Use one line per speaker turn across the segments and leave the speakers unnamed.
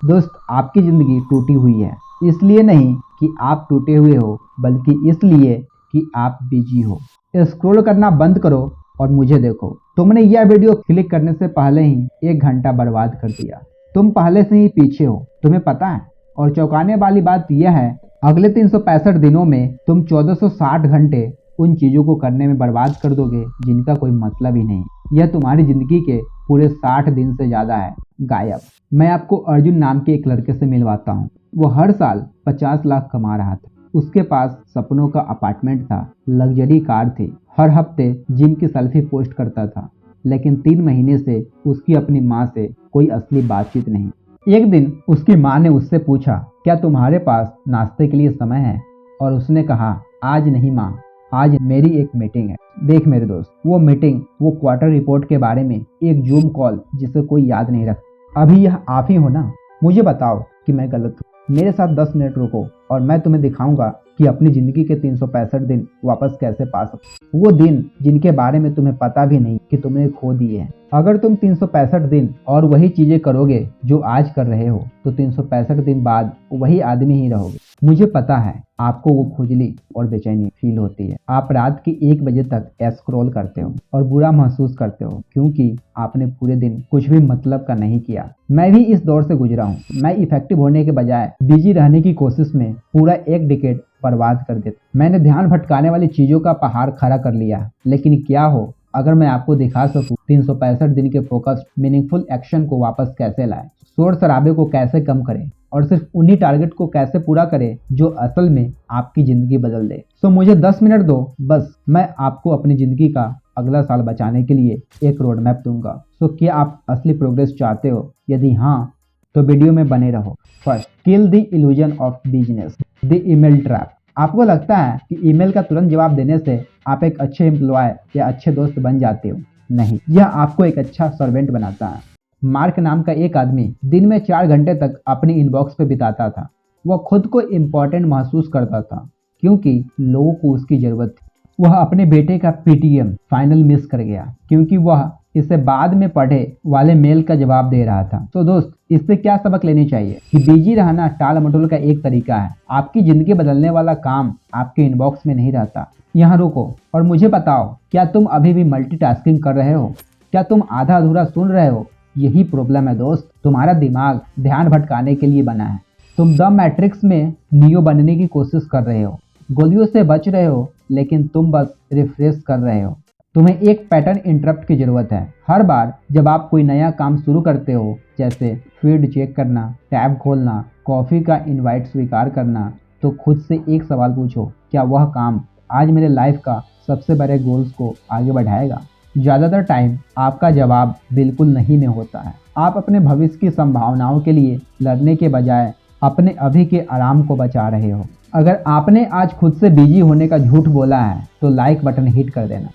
दोस्त, आपकी जिंदगी टूटी हुई है, इसलिए नहीं कि आप टूटे हुए हो, बल्कि इसलिए कि आप बिजी हो। स्क्रॉल करना बंद करो और मुझे देखो। तुमने यह वीडियो क्लिक करने से पहले ही 1 घंटा बर्बाद कर दिया। तुम पहले से ही पीछे हो, तुम्हें पता है। और चौंकाने वाली बात यह है, अगले 365 दिनों में तुम 1460 घंटे उन चीजों को करने में बर्बाद कर दोगे जिनका कोई मतलब ही नहीं। यह तुम्हारी जिंदगी के पूरे 60 दिन से ज्यादा है गायब। मैं आपको अर्जुन नाम के एक लड़के से मिलवाता हूँ। वो हर साल 50 लाख कमा रहा था। उसके पास सपनों का अपार्टमेंट था, लग्जरी कार थी, हर हफ्ते जिम की सेल्फी पोस्ट करता था। लेकिन 3 महीने से उसकी अपनी माँ से कोई असली बातचीत नहीं। एक दिन उसकी माँ ने उससे पूछा, क्या तुम्हारे पास नाश्ते के लिए समय है? और उसने कहा, आज नहीं माँ, आज मेरी एक मीटिंग है। देख मेरे दोस्त, वो मीटिंग, वो क्वार्टर रिपोर्ट के बारे में एक जूम कॉल जिसे कोई याद नहीं रखता। अभी यह आप ही हो ना? मुझे बताओ कि मैं गलत हूँ। मेरे साथ 10 मिनट रुको और मैं तुम्हें दिखाऊंगा कि अपनी जिंदगी के 365 दिन वापस कैसे पा सकते। वो दिन जिनके बारे में तुम्हें पता भी नहीं कि तुमने खो दिए हैं। अगर तुम 365 दिन और वही चीजें करोगे जो आज कर रहे हो, तो 365 दिन बाद वही आदमी ही रहोगे। मुझे पता है आपको वो खुजली और बेचैनी फील होती है। आप रात के 1 बजे तक स्क्रॉल करते हो और बुरा महसूस करते हो क्योंकि आपने पूरे दिन कुछ भी मतलब का नहीं किया। मैं भी इस दौर से गुजरा हूँ। मैं इफेक्टिव होने के बजाय बिजी रहने की कोशिश में पूरा 1 डिकेड बर्बाद कर देता। मैंने ध्यान भटकाने वाली चीजों का पहाड़ खड़ा कर लिया। लेकिन क्या हो अगर मैं आपको दिखा सकूं 365 दिन के फोकस्ड मीनिंगफुल एक्शन को वापस कैसे लाएं, शोर शराबे को कैसे कम करें और सिर्फ उन्हीं टारगेट को कैसे पूरा करें जो असल में आपकी जिंदगी बदल दे। तो मुझे 10 मिनट दो, बस मैं आपको अपनी जिंदगी का अगला साल बचाने के लिए एक रोड मैप दूंगा। तो क्या आप असली प्रोग्रेस चाहते हो? यदि हाँ, तो वीडियो में बने रहो। First, kill the illusion of business, the email trap. आपको लगता है कि ईमेल का तुरंत जवाब देने से आप एक अच्छे एम्प्लॉय या अच्छे दोस्त बन जाते हो। नहीं, यह आपको एक अच्छा सर्वेंट बनाता है। मार्क नाम का एक आदमी दिन में 4 घंटे तक अपनी इनबॉक्स पे बिताता था। वह खुद को इम्पोर्टेंट महसूस करता था क्योंकि लोगों को उसकी जरूरत थी। वह अपने बेटे का पीटीएम फाइनल मिस कर गया क्योंकि वह इसे बाद में पढ़े वाले मेल का जवाब दे रहा था। तो दोस्त, इससे क्या सबक लेनी चाहिए कि बिजी रहना टाल मटोल का एक तरीका है। आपकी जिंदगी बदलने वाला काम आपके इनबॉक्स में नहीं रहता। यहाँ रुको और मुझे बताओ, क्या तुम अभी भी मल्टीटास्किंग कर रहे हो? क्या तुम आधा अधूरा सुन रहे हो? यही प्रॉब्लम है दोस्त। तुम्हारा दिमाग ध्यान भटकाने के लिए बना है। तुम द मैट्रिक्स में नियो बनने की कोशिश कर रहे हो, गोलियों से बच रहे हो, लेकिन तुम बस रिफ्रेश कर रहे हो। तुम्हें एक पैटर्न इंटरप्ट की जरूरत है। हर बार जब आप कोई नया काम शुरू करते हो, जैसे फीड चेक करना, टैब खोलना, कॉफी का इनवाइट स्वीकार करना, तो खुद से एक सवाल पूछो, क्या वह काम आज मेरे लाइफ का सबसे बड़े गोल्स को आगे बढ़ाएगा? ज़्यादातर टाइम आपका जवाब बिल्कुल नहीं में होता है। आप अपने भविष्य की संभावनाओं के लिए लड़ने के बजाय अपने अभी के आराम को बचा रहे हो। अगर आपने आज खुद से बिजी होने का झूठ बोला है, तो लाइक बटन हिट कर देना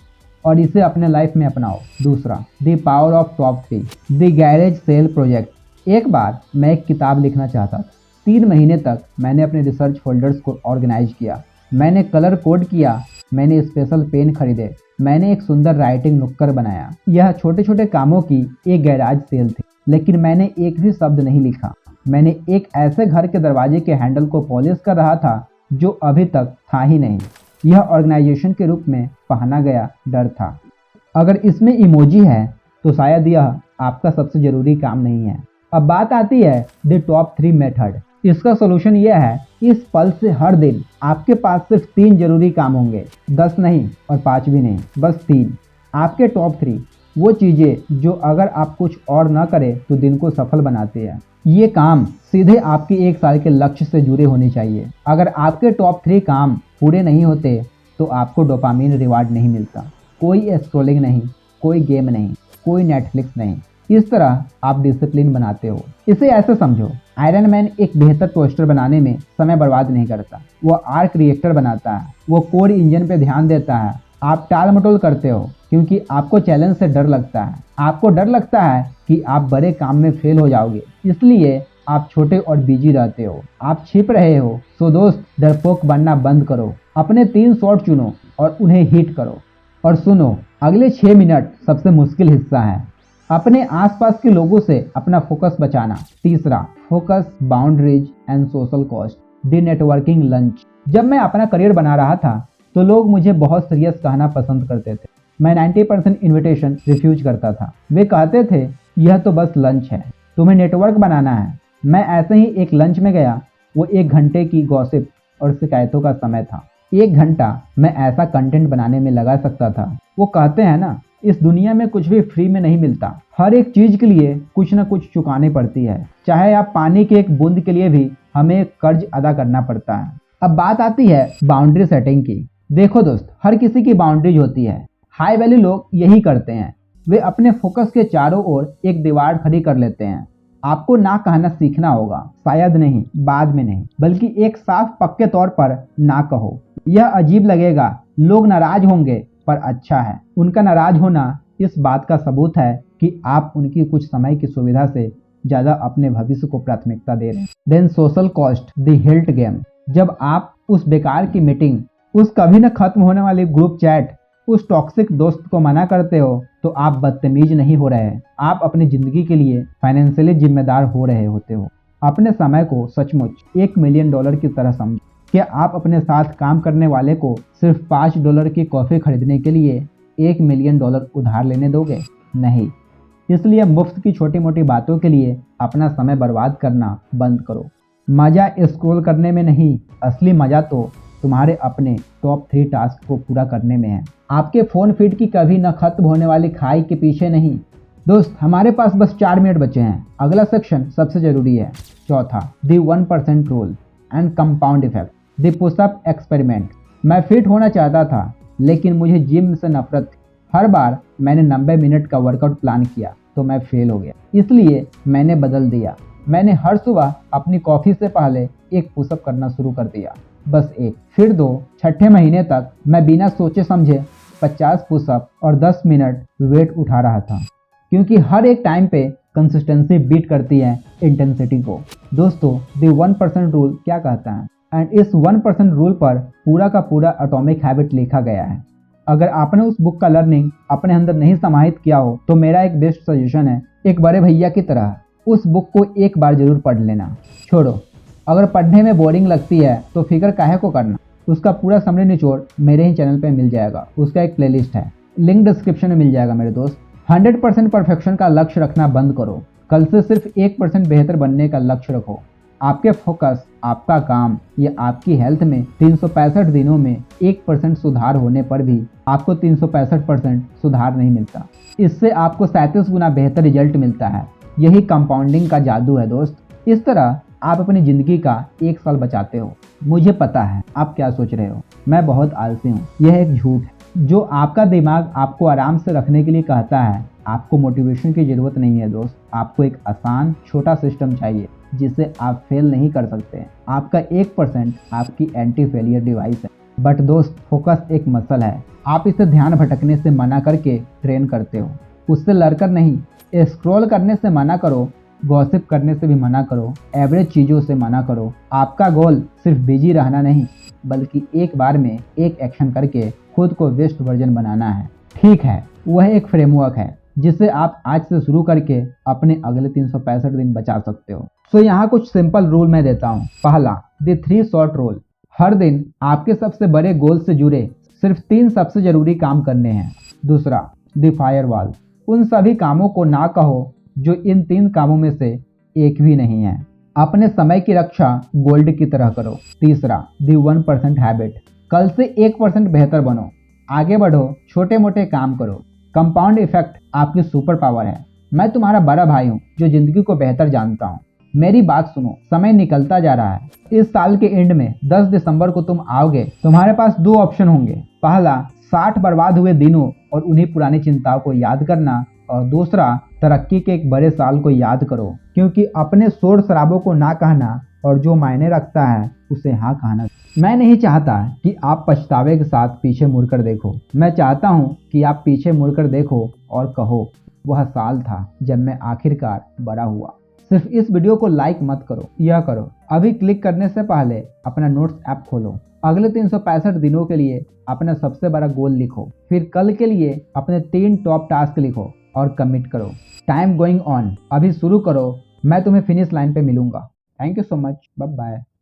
और इसे अपने लाइफ में अपनाओ। दूसरा, the power of top 3, the garage sale project. एक बार मैं एक किताब लिखना चाहता था। 3 महीने तक मैंने अपने रिसर्च फोल्डर्स को ऑर्गेनाइज किया, मैंने कलर कोड किया, मैंने स्पेशल पेन खरीदे, मैंने एक सुंदर राइटिंग नुक्कड़ बनाया। यह छोटे छोटे कामों की एक गैराज सेल थी, लेकिन मैंने एक भी शब्द नहीं लिखा। मैंने एक ऐसे घर के दरवाजे के हैंडल को पॉलिश कर रहा था जो अभी तक था ही नहीं। यह ऑर्गेनाइजेशन के रूप में पहना गया डर था। अगर इसमें इमोजी है तो शायद यह आपका सबसे जरूरी काम नहीं है। अब बात आती है द टॉप 3 मेथड। इसका सोल्यूशन यह है, इस पल से हर दिन आपके पास सिर्फ 3 जरूरी काम होंगे। 10 नहीं और 5 भी नहीं, बस 3। आपके टॉप 3 वो चीजें जो अगर आप कुछ और ना करें तो दिन को सफल बनाते हैं। ये काम सीधे आपके 1 साल के लक्ष्य से जुड़े होने चाहिए। अगर आपके टॉप 3 काम पूरे नहीं होते तो आपको डोपामिन रिवार्ड नहीं मिलता। कोई स्क्रॉलिंग नहीं, कोई गेम नहीं, कोई नेटफ्लिक्स नहीं। इस तरह आप डिसिप्लिन बनाते हो। इसे ऐसे समझो, आयरन मैन एक बेहतर पोस्टर बनाने में समय बर्बाद नहीं करता। वह आर्क रिएक्टर बनाता है, वो कोर इंजन पे ध्यान देता है। आप टाल मटोल करते हो क्योंकि आपको चैलेंज से डर लगता है। आपको डर लगता है कि आप बड़े काम में फेल हो जाओगे, इसलिए आप छोटे और बिजी रहते हो। आप छिप रहे हो। सो दोस्त, डरपोक बनना बंद करो। अपने 3 शॉट चुनो और उन्हें हिट करो। और सुनो, अगले 6 मिनट सबसे मुश्किल हिस्सा है। अपने आसपास के लोगों से अपना फोकस बचाना। तीसरा, focus, boundaries and social cost, the networking lunch. जब मैं अपना करियर बना रहा था तो लोग मुझे बहुत सीरियस कहना पसंद करते थे। मैं 90% इन्विटेशन रिफ्यूज करता था। वे कहते थे यह तो बस लंच है, तुम्हें नेटवर्क बनाना है। मैं ऐसे ही एक लंच में गया। वो 1 घंटे की गॉसिप और शिकायतों का समय था। 1 घंटा मैं ऐसा कंटेंट बनाने में लगा सकता था। वो कहते हैं ना, इस दुनिया में कुछ भी फ्री में नहीं मिलता। हर एक चीज के लिए कुछ न कुछ चुकानी पड़ती है। चाहे आप पानी के एक बूंद के लिए भी हमें कर्ज अदा करना पड़ता है। अब बात आती है बाउंड्री सेटिंग की। देखो दोस्त, हर किसी की बाउंड्रीज होती है। हाई वैल्यू लोग यही करते हैं। वे अपने फोकस के चारों ओर एक दीवार खड़ी कर लेते हैं। आपको ना कहना सीखना होगा। शायद नहीं, बाद में नहीं, बल्कि एक साफ पक्के तौर पर ना कहो। यह अजीब लगेगा, लोग नाराज होंगे, पर अच्छा है। उनका नाराज होना इस बात का सबूत है कि आप उनकी कुछ समय की सुविधा से ज्यादा अपने भविष्य को प्राथमिकता दे रहे हैं। Then social cost, the health game. जब आप उस बेकार की मीटिंग, उस कभी न खत्म होने वाली ग्रुप चैट, उस टॉक्सिक दोस्त को मना करते हो तो आप बदतमीज नहीं हो रहे हैं। आप अपनी जिंदगी के लिए फाइनेंशियली जिम्मेदार हो रहे होते हो। अपने समय को सचमुच $1 मिलियन की तरह समझो। क्या आप अपने साथ काम करने वाले को सिर्फ $5 की कॉफी खरीदने के लिए $1 मिलियन उधार लेने दोगे? नहीं। इसलिए मुफ्त की छोटी मोटी बातों के लिए अपना समय बर्बाद करना बंद करो। मजा स्क्रॉल करने में नहीं, असली मजा तो तुम्हारे अपने टॉप 3 टास्क को पूरा करने में है। आपके फोन फीड की कभी न खत्म होने वाली खाई के पीछे नहीं। दोस्त, हमारे पास बस 4 मिनट बचे हैं। अगला सेक्शन सबसे जरूरी है। चौथा, the 1% rule and compound effect, the pushup experiment. मैं फिट होना चाहता था, लेकिन मुझे जिम से नफरत थी। हर बार मैंने 90 मिनट का वर्कआउट प्लान किया तो मैं फेल हो गया। इसलिए मैंने बदल दिया। मैंने हर सुबह अपनी कॉफी से पहले एक पुशअप करना शुरू कर दिया। बस एक, फिर 2। छठे महीने तक मैं बिना सोचे समझे 50 पुशअप और 10 मिनट वेट उठा रहा था, क्योंकि हर एक टाइम पे कंसिस्टेंसी बीट करती है इंटेंसिटी को। दोस्तों, द 1% रूल क्या कहता है? एंड इस 1% रूल पर पूरा का पूरा एटॉमिक हैबिट लिखा गया है। अगर आपने उस बुक का लर्निंग अपने अंदर नहीं समाहित किया हो तो मेरा एक बेस्ट सजेशन है, एक बड़े भैया की तरह उस बुक को एक बार जरूर पढ़ लेना। छोड़ो, अगर पढ़ने में बोरिंग लगती है तो फिक्र काहे को करना। उसका पूरा समरी निचोड़ मेरे ही चैनल पे मिल जाएगा। उसका एक प्लेलिस्ट है, लिंक डिस्क्रिप्शन में मिल जाएगा मेरे दोस्त। 100% परफेक्शन का लक्ष्य रखना बंद करो। कल से सिर्फ 1% बेहतर बनने का लक्ष्य रखो। आपके फोकस, आपका काम या आपकी हेल्थ में 365 दिनों में 1% सुधार होने पर भी आपको 365% सुधार नहीं मिलता। इससे आपको 37 गुना बेहतर रिजल्ट मिलता है। यही कंपाउंडिंग का जादू है दोस्त। इस तरह आप अपनी जिंदगी का 1 साल बचाते हो। मुझे पता है आप क्या सोच रहे हो, मैं बहुत आलसी हूँ। यह एक झूठ है। जो आपका दिमाग आपको आराम से रखने के लिए कहता है, आपको मोटिवेशन की जरूरत नहीं है दोस्त। आपको एक आसान छोटा सिस्टम चाहिए जिसे आप फेल नहीं कर सकते। आपका 1% आपकी एंटी फेलियर डिवाइस है। बट दोस्त, फोकस एक मसल है। आप इसे ध्यान भटकने से मना करके ट्रेन करते हो, उससे लड़कर नहीं। स्क्रॉल करने से मना करो, गॉसिप करने से भी मना करो, एवरेज चीज़ों से मना करो। आपका गोल सिर्फ बिजी रहना नहीं, बल्कि एक बार में एक एक्शन करके खुद को बेस्ट वर्जन बनाना है। ठीक है, वह एक फ्रेमवर्क है जिसे आप आज से शुरू करके अपने अगले 365 दिन बचा सकते हो। सो यहाँ कुछ सिंपल रूल मैं देता हूँ। पहला, द 3 शॉर्ट रूल। हर दिन आपके सबसे बड़े गोल से जुड़े सिर्फ 3 सबसे जरूरी काम करने हैं। दूसरा, द फायरवॉल। उन सभी कामों को ना कहो जो इन 3 कामों में से एक भी नहीं है। अपने समय की रक्षा गोल्ड की तरह करो। तीसरा, द 1% हैबिट। कल से 1% बेहतर बनो। आगे बढ़ो, छोटे मोटे काम करो। कंपाउंड इफेक्ट आपकी सुपर पावर है। मैं तुम्हारा बड़ा भाई हूँ जो जिंदगी को बेहतर जानता हूँ। मेरी बात सुनो, समय निकलता जा रहा है। इस साल के एंड में 10 दिसंबर को तुम आओगे। तुम्हारे पास 2 ऑप्शन होंगे। पहला, 60 बर्बाद हुए दिनों और उन्हीं पुरानी चिंताओं को याद करना, और दूसरा, तरक्की के एक बड़े साल को याद करो। क्योंकि अपने शोर शराबों को ना कहना और जो मायने रखता है उसे हाँ कहना। मैं नहीं चाहता कि आप पछतावे के साथ पीछे मुड़कर देखो। मैं चाहता हूँ कि आप पीछे मुड़कर देखो और कहो, वह साल था जब मैं आखिरकार बड़ा हुआ। सिर्फ इस वीडियो को लाइक मत करो, यह करो, अभी क्लिक करने से पहले अपना नोट्स ऐप खोलो। अगले 365 दिनों के लिए अपना सबसे बड़ा गोल लिखो। फिर कल के लिए अपने 3 टॉप टास्क लिखो। और कमिट करो। टाइम गोइंग ऑन, अभी शुरू करो, मैं तुम्हें फिनिश लाइन पे मिलूंगा। Thank you so much, bye bye.